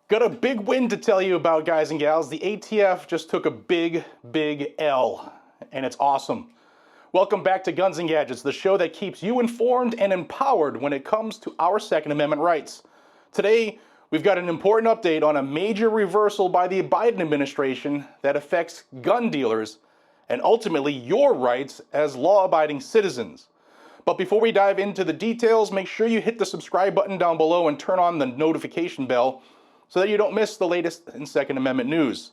Got a big win to tell you about, guys and gals. The ATF just took a big L, and it's awesome. Welcome back to Guns and Gadgets, the show that keeps you informed and empowered when it comes to our Second Amendment rights. Today, we've got an important update on a major reversal by the Biden administration that affects gun dealers and ultimately your rights as law-abiding citizens. But before we dive into the details, make sure you hit the subscribe button down below and turn on the notification bell so that you don't miss the latest in Second Amendment news.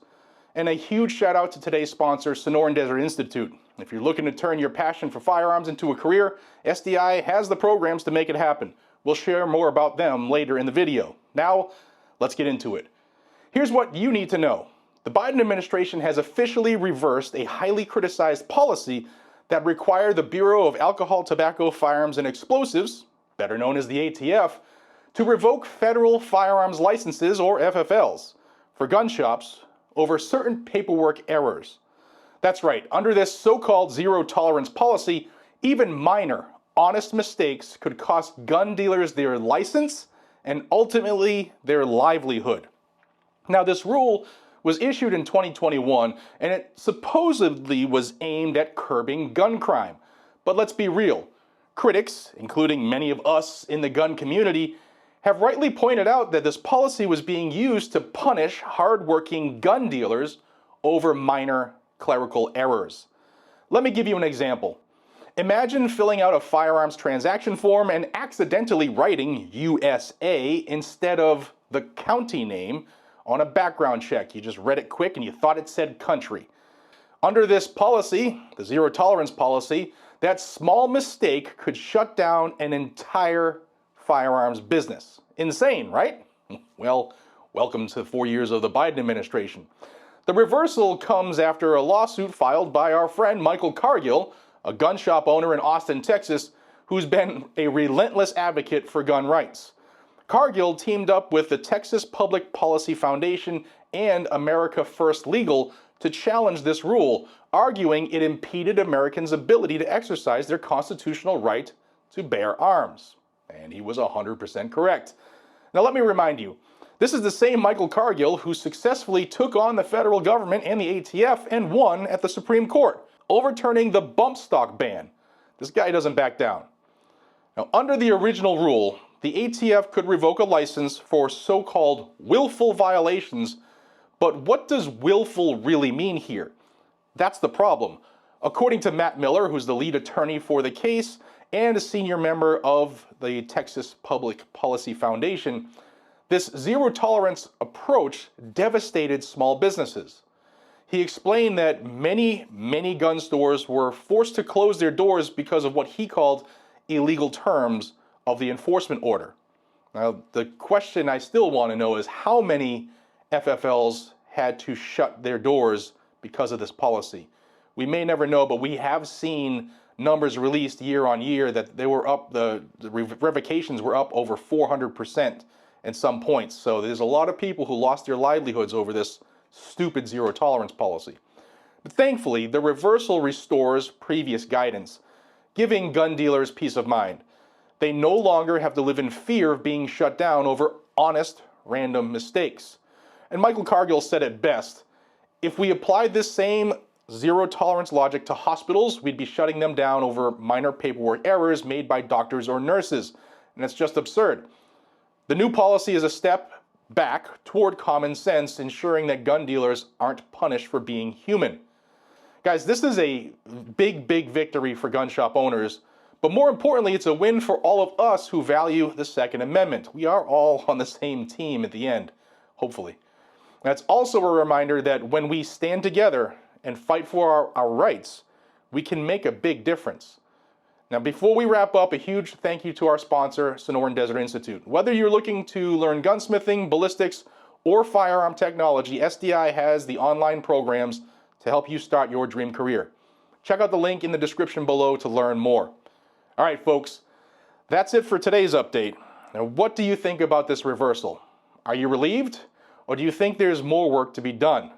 And a huge shout out to today's sponsor, Rd Ste. If you're looking to turn your passion for firearms into a career, SDI has the programs to make it happen. We'll share more about them later in the video. Now, let's get into it. Here's what you need to know. The Biden administration has officially reversed a highly criticized policy that required the Bureau of Alcohol, Tobacco, Firearms, and Explosives, better known as the ATF, to revoke federal firearms licenses, or FFLs, for gun shops over certain paperwork errors. That's right, under this so-called zero-tolerance policy, even minor, honest mistakes could cost gun dealers their license and ultimately their livelihood. Now, this rule was issued in 2021, and it supposedly was aimed at curbing gun crime. But let's be real. Critics, including many of us in the gun community, have rightly pointed out that this policy was being used to punish hard-working gun dealers over minor clerical errors. Let me give you an example. Imagine filling out a firearms transaction form and accidentally writing USA instead of the county name on a background check. You just read it quick and you thought it said country. Under this policy, the zero-tolerance policy, that small mistake could shut down an entire firearms business. Insane, right? Well, welcome to 4 years of the Biden administration. The reversal comes after a lawsuit filed by our friend Michael Cargill, a gun shop owner in Austin, Texas, who's been a relentless advocate for gun rights. Cargill teamed up with the Texas Public Policy Foundation and America First Legal to challenge this rule, arguing it impeded Americans' ability to exercise their constitutional right to bear arms. And he was 100% correct. Now let me remind you, this is the same Michael Cargill who successfully took on the federal government and the ATF and won at the Supreme Court, overturning the bump stock ban. This guy doesn't back down. Now, under the original rule, the ATF could revoke a license for so-called willful violations, but what does willful really mean here? That's the problem. According to Matt Miller, who's the lead attorney for the case and a senior member of the Texas Public Policy Foundation, this zero-tolerance approach devastated small businesses. He explained that many gun stores were forced to close their doors because of what he called illegal terms of the enforcement order. Now, the question I still want to know is how many FFLs had to shut their doors because of this policy. We may never know, but we have seen numbers released year on year that they were up, the revocations were up over 400% at some points. So there's a lot of people who lost their livelihoods over this stupid zero tolerance policy. But thankfully, the reversal restores previous guidance, giving gun dealers peace of mind. They no longer have to live in fear of being shut down over honest, random mistakes. And Michael Cargill said it best, if we applied this same zero-tolerance logic to hospitals, we'd be shutting them down over minor paperwork errors made by doctors or nurses. And it's just absurd. The new policy is a step back toward common sense, ensuring that gun dealers aren't punished for being human. Guys, this is a big victory for gun shop owners. But more importantly, it's a win for all of us who value the Second Amendment. We are all on the same team at the end, hopefully. That's also a reminder that when we stand together and fight for our rights, we can make a big difference. Now, before we wrap up, a huge thank you to our sponsor, Rd Ste. Whether you're looking to learn gunsmithing, ballistics, or firearm technology, SDI has the online programs to help you start your dream career. Check out the link in the description below to learn more. All right, folks, that's it for today's update. Now, what do you think about this reversal? Are you relieved, or do you think there's more work to be done?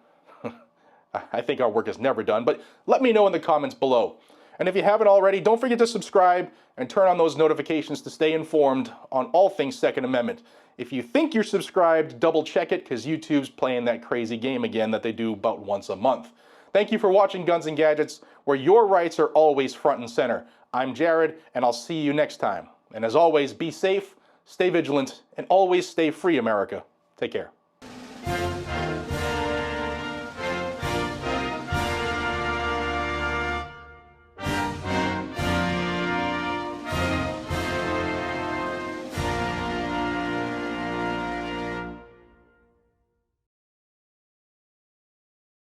I think our work is never done, but let me know in the comments below. And if you haven't already, don't forget to subscribe and turn on those notifications to stay informed on all things Second Amendment. If you think you're subscribed, double check it, because YouTube's playing that crazy game again that they do about once a month. Thank you for watching Guns and Gadgets, where your rights are always front and center. I'm Jared, and I'll see you next time. And as always, be safe, stay vigilant, and always stay free, America. Take care.